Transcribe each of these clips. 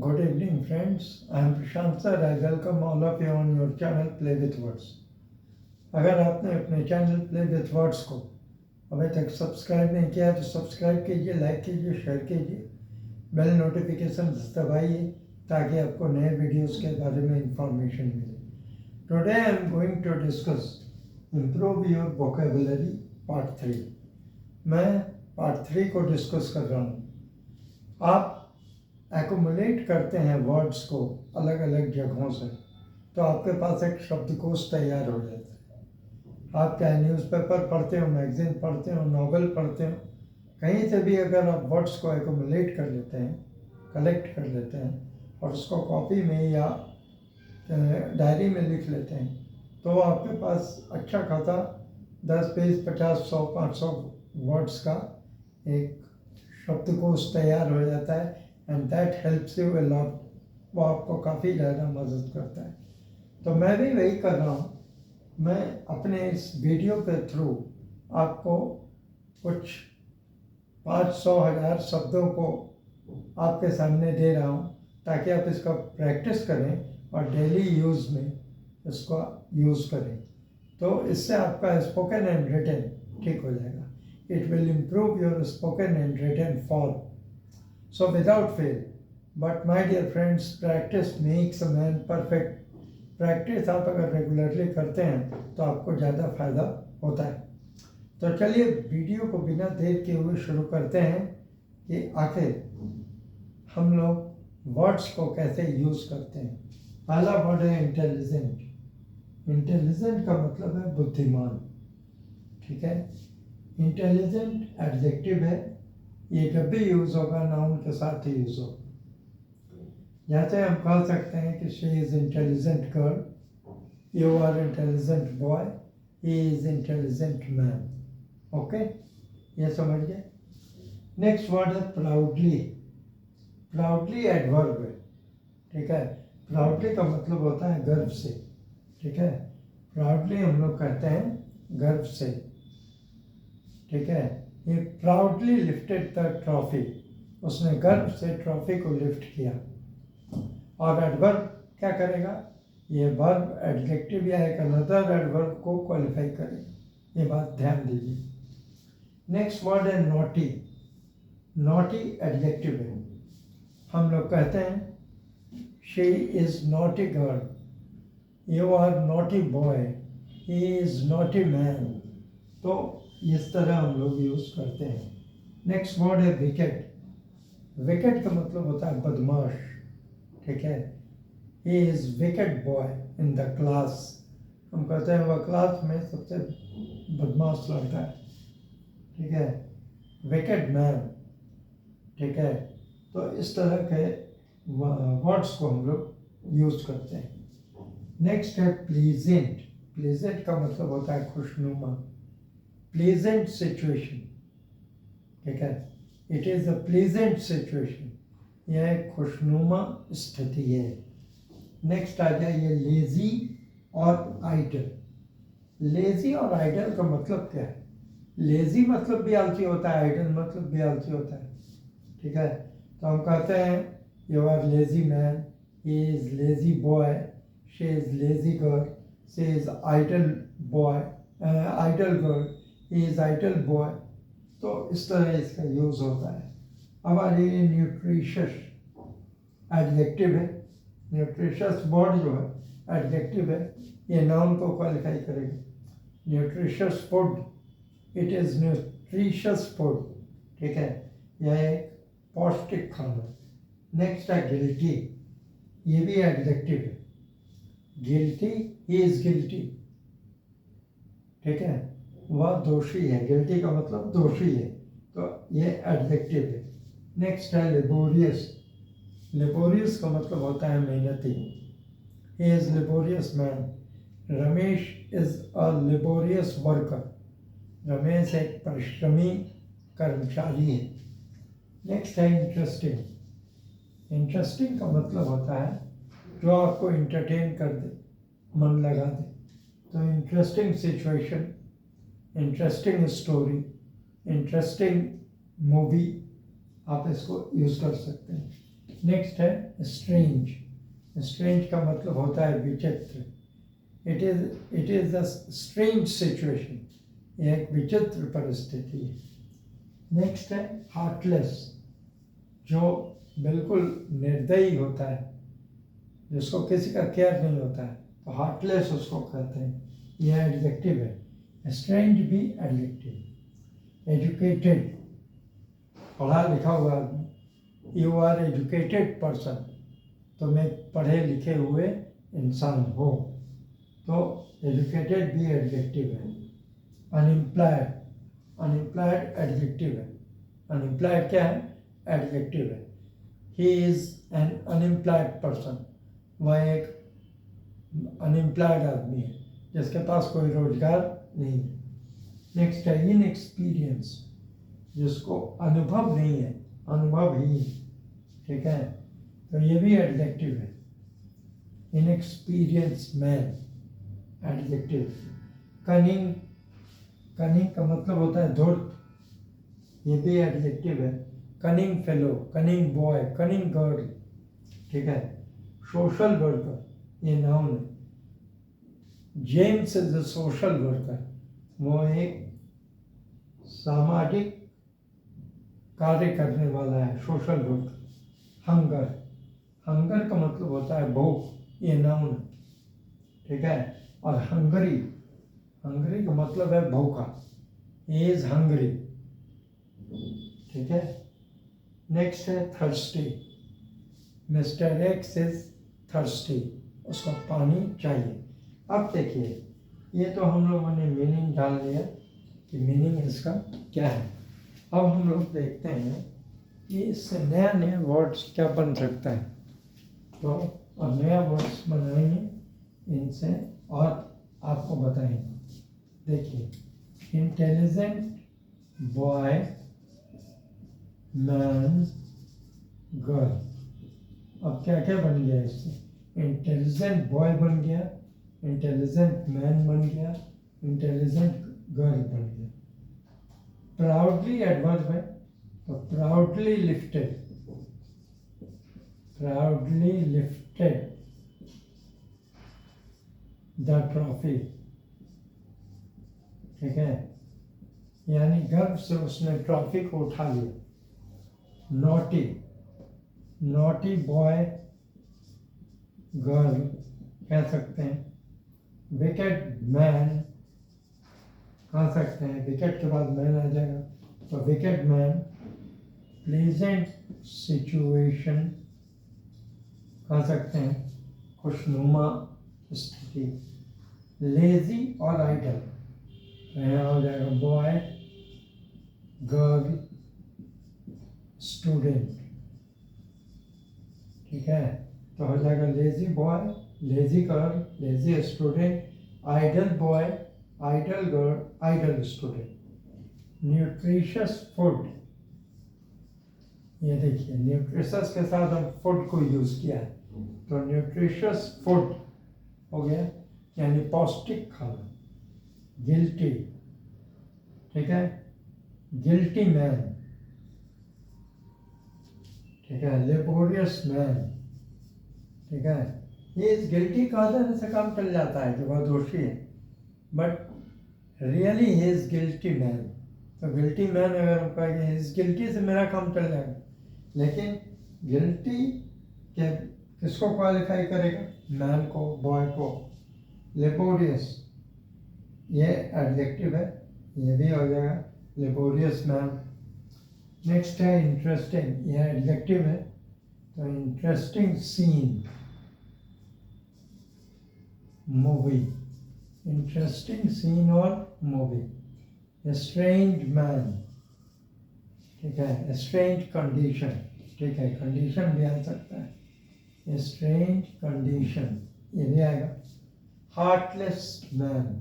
Good evening, friends. I am Prashant sir. I welcome all of you on your channel Play with Words. अगर आपने अपने channel Play with Words को अभी तक subscribe नहीं किया तो सब्सक्राइब कीजिए, लाइक कीजिए, शेयर कीजिए, बेल नोटिफिकेशन दबाइए ताकि आपको नए वीडियोस के बारे में इंफॉर्मेशन मिले. Today I am going to discuss improve your vocabulary part 3. मैं पार्ट 3 को डिस्कस कर रहा हूँ. आप एक्युमुलेट करते हैं वर्ड्स को अलग अलग जगहों से तो आपके पास एक शब्दकोश तैयार हो जाता है. आप चाहे न्यूज़पेपर पढ़ते हो, मैगजीन पढ़ते हो, नॉवेल पढ़ते हो, कहीं से भी अगर आप वर्ड्स को एक्युमुलेट कर लेते हैं, कलेक्ट कर लेते हैं और उसको कॉपी में या डायरी में लिख लेते हैं तो आपके पास अच्छा खासा 10, 20, 50, 100, 500 वर्ड्स का एक शब्दकोश तैयार हो जाता है. And that helps you a lot. वो आपको काफ़ी ज़्यादा मदद करता है. तो मैं भी वही कर रहा हूँ. मैं अपने इस वीडियो के थ्रू आपको कुछ 500,000 शब्दों को आपके सामने दे रहा हूँ ताकि आप इसका प्रैक्टिस करें और डेली यूज़ में इसको यूज़ करें. तो इससे आपका स्पोकन एंड रिटन ठीक हो जाएगा. It will improve your spoken and written form. So without fail. But my dear friends, practice makes a man perfect. Practice आप अगर रेगुलरली करते हैं तो आपको ज़्यादा फायदा होता है. तो चलिए वीडियो को बिना देर किए हुए शुरू करते हैं कि आखिर हम लोग वर्ड्स को कैसे यूज़ करते हैं. पहला वर्ड है इंटेलिजेंट. इंटेलिजेंट का मतलब है बुद्धिमान. ठीक है. इंटेलिजेंट एडजेक्टिव है. ये जब भी यूज़ होगा नाउन के साथ ही यूज़ होगा. जैसे हम कह सकते हैं कि she is intelligent girl, you are intelligent boy, he is intelligent man. Okay, ये समझ गए. नेक्स्ट वर्ड है प्राउडली. प्राउडली एडवर्ब है. ठीक है. प्राउडली का मतलब होता है गर्व से. ठीक है. प्राउडली हम लोग कहते हैं गर्व से. ठीक है. He proudly lifted the trophy. उसने गर्व से ट्रॉफी को लिफ्ट किया. और एडवर्ब क्या करेगा? ये वर्ब एडजेक्टिव या एक अनदर एडवर्ब को क्वालिफाई करेगा. ये बात ध्यान दीजिए. नेक्स्ट वर्ड है नॉटी. नॉटी एडजेक्टिव है. हम लोग कहते हैं she is naughty girl, you are naughty boy, he is naughty man. तो इस तरह हम लोग यूज़ करते हैं. नेक्स्ट वर्ड है विकेट. विकेट का मतलब होता है बदमाश. ठीक है. He is wicked boy in the class. हम कहते हैं वह क्लास में सबसे बदमाश लड़का है. ठीक है. Wicket man. ठीक है. तो इस तरह के वर्ड्स को हम लोग यूज़ करते हैं. नेक्स्ट है प्लीजेंट. प्लीजेंट का मतलब होता है खुशनुमा. Pleasant situation. ठीक है. It is a pleasant situation. यह एक खुशनुमा स्थिति है. नेक्स्ट आ जाइए लेजी और आइडल. लेजी और आइडल का मतलब क्या है? लेजी मतलब भी आलसी होता है, आइडल मतलब भी आलसी होता है. ठीक है. तो हम कहते हैं you are lazy man, he is lazy boy, she is lazy girl, she is idle boy, idle girl, he is idle boy. तो इस तरह इसका यूज़ होता है. अब आ जाइए न्यूट्रिशियस. एडजेक्टिव है. न्यूट्रिशियस वर्ड जो है एडजेक्टिव है. ये नाउन को क्वालिफाई करेगा. Nutritious food. It is nutritious food. ठीक है. यह एक पौष्टिक खाना. नेक्स्ट है गिल्टी. ये भी एडजेक्टिव है. Guilty, he is guilty. ठीक है. वह दोषी है. गिल्टी का मतलब दोषी है. तो ये एडजेक्टिव है. नेक्स्ट है लेबोरियस. लेबोरियस का मतलब होता है मेहनती. He is laborious man. Ramesh is a laborious worker. Ramesh एक परिश्रमी कर्मचारी है. नेक्स्ट है इंटरेस्टिंग. इंटरेस्टिंग का मतलब होता है जो आपको इंटरटेन कर दे, मन लगा दे. तो interesting situation, interesting story, interesting movie, आप इसको यूज़ कर सकते हैं. नेक्स्ट है स्ट्रेंज। स्ट्रेंज का मतलब होता है विचित्र। It is a strange situation, यह एक विचित्र परिस्थिति है। नेक्स्ट है हार्टलेस, जो बिल्कुल निर्दयी होता है, जिसको किसी का केयर नहीं होता है, तो हार्टलेस उसको कहते हैं। यह एडजेक्टिव है। स्ट्रेंज भी एडजेक्टिव। एजुकेटेड, पढ़ा लिखा हुआ आदमी। यू आर एजुकेटेड पर्सन, तो मैं पढ़े लिखे हुए इंसान हो, तो एजुकेटेड भी एडजेक्टिव है। अनएम्प्लॉयड, अनएम्प्लॉयड एडजेक्टिव है। अनएम्प्लॉयड क्या है? एडजेक्टिव है। He is an unemployed person, वह एक अनएम्प्लॉयड आदमी है जिसके पास कोई रोजगार नहीं है। नेक्स्ट है इनएक्सपीरियंस, जिसको अनुभव नहीं है, अनुभवहीन, ठीक है, तो ये भी एडजेक्टिव है। Inexperience man adjective. Cunning, cunning का मतलब होता है धूर्त, ये भी एडजेक्टिव है। Cunning fellow, cunning boy, cunning girl, ठीक है। सोशल वर्कर, ये नाउन है। James is a social worker, वो एक सामाजिक कार्य करने वाला है, सोशल वर्कर। हंगर, हंगर का मतलब होता है भूख, ये नाउन है, ठीक है। और हंगरी, हंगरी का मतलब है भूखा, ही इज हंगरी, ठीक है। नेक्स्ट है thirsty. Mister x is thirsty, उसको पानी चाहिए। अब देखिए, ये तो हम लोगों ने मीनिंग डाल दिया कि मीनिंग इसका क्या है। अब हम लोग देखते हैं कि इससे नया नया वर्ड्स क्या बन सकता है। तो अब नया वर्ड्स बनाएंगे, इनसे और आपको बताएंगे। देखिए, इंटेलिजेंट बॉय, मैन, गर्ल। अब क्या क्या बन गया इससे? इंटेलिजेंट बॉय बन गया, इंटेलिजेंट मैन बन गया, इंटेलिजेंट गर्ल बन गया। प्राउडली एडवर्ब है, तो proudly lifted, proudly lifted the trophy, ठीक है, यानी गर्व से उसने ट्रॉफी को उठा लिया। नॉटी, नॉटी बॉय गर्ल कह सकते हैं। विकेट मैन कह सकते हैं, विकेट के बाद मैन आ जाएगा, तो विकेट मैन। प्लीजेंट सिचुएशन कह सकते हैं, खुशनुमा स्थिति। लेजी और आइडल, यहाँ हो जाएगा बॉय गर्ल स्टूडेंट, ठीक है, तो हो जाएगा lazy boy, lazy girl, lazy student, idle boy, idle girl, idle student. Nutritious food, ये देखिए न्यूट्रिशियस के साथ हम फूड को यूज किया है, तो न्यूट्रिशियस फूड हो गया, यानी पौष्टिक खाना। गिल्टी, ठीक है, गिल्टी मैन, ठीक है। लेबोरियस मैन, ठीक है, ये इस गिल्टी कहा जाने से काम चल जाता है कि वह दोषी है, but really he is guilty man. तो गिल्टी मैन अगर हम कहेंगे इस गिल्टी से मेरा काम चल जाएगा, लेकिन गिल्टी के किसको क्वालिफाई करेगा? मैन को, बॉय को। लेबोरियस, ये एडजेक्टिव है, ये भी हो जाएगा लेबोरियस मैन। नेक्स्ट है इंटरेस्टिंग, यह एडजेक्टिव है, तो interesting scene, movie, interesting scene और मूवी। स्ट्रेंज मैन, ठीक है, स्ट्रेंज कंडीशन, ठीक है, कंडीशन भी आ सकता है, स्ट्रेंज कंडीशन, ये भी आएगा। हार्टलेस मैन,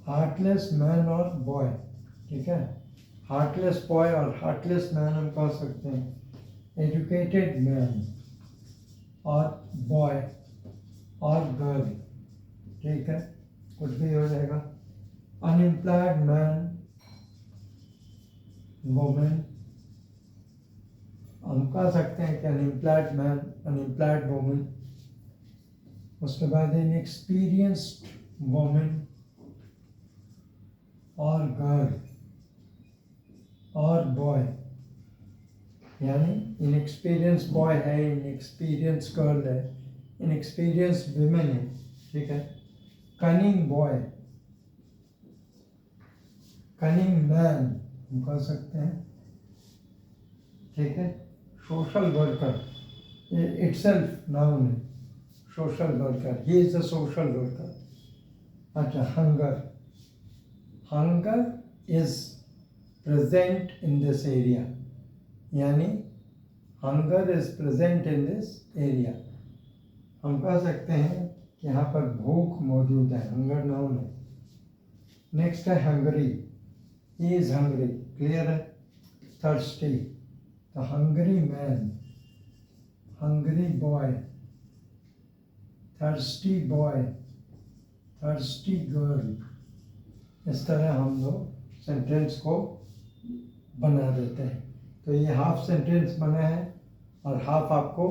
हार्टलेस मैन और बॉय, ठीक है, हार्टलेस बॉय और हार्टलेस मैन हम कह सकते हैं। एजुकेटेड मैन और बॉय और गर्ल, ठीक है, कुछ भी हो जाएगा। अनएम्प्लॉयड मैन, वुमेन, हम कह सकते हैं कि अनएम्प्लॉयड मैन, अनएम्प्लॉयड वुमन, उसके बाद इनएक्सपीरियंस्ड वुमन और गर्ल और बॉय, यानी इनएक्सपीरियंस बॉय है, इनएक्सपीरियंस गर्ल है, इनएक्सपीरियंस विमेन है, ठीक है। कनिंग बॉय, कनिंग मैन हम कह सकते हैं, ठीक है। सोशल वर्कर, ये इटसेल्फ नाउन है, social worker, he is a social worker. अच्छा, hunger, hunger is present in this area, यानी hunger is present in this area. हम कह सकते हैं कि यहाँ पर भूख मौजूद है, हंगर नाउन है। नेक्स्ट है hungry, he is hungry, clear है। Thirsty, the hungry man, hungry boy, thirsty boy, thirsty girl. इस तरह हम लोग सेंटेंस को बना देते हैं। तो ये हाफ सेंटेंस बना है और हाफ आपको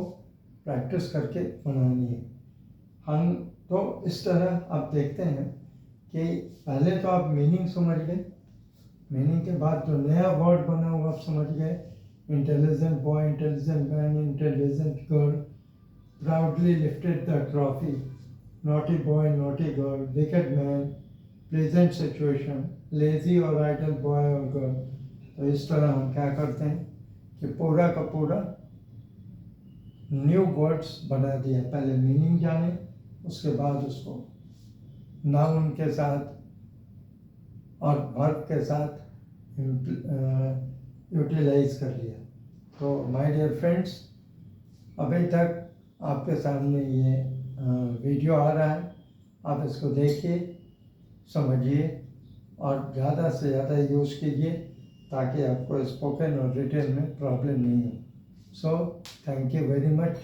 प्रैक्टिस करके बनानी है। हम तो इस तरह आप देखते हैं कि पहले तो आप मीनिंग समझ गए, मीनिंग के बाद जो नया वर्ड बना हुआ आप समझ गए। Intelligent boy, intelligent man, intelligent girl, proudly lifted the trophy, naughty boy, naughty girl, wicked man, pleasant situation, lazy और आइडल बॉय और गर्ल। तो इस तरह हम क्या करते हैं कि पूरा का पूरा न्यू वर्ड्स बना दिया। पहले मीनिंग जाने, उसके बाद उसको नाउन के साथ और वर्ब के साथ यूटिलाइज कर लिया। तो माय डियर फ्रेंड्स, अभी तक आपके सामने ये वीडियो आ रहा है, आप इसको देखिए, समझिए और ज़्यादा से ज़्यादा यूज़ कीजिए ताकि आपको स्पोकन और रिटन में प्रॉब्लम नहीं हो। So thank you very much.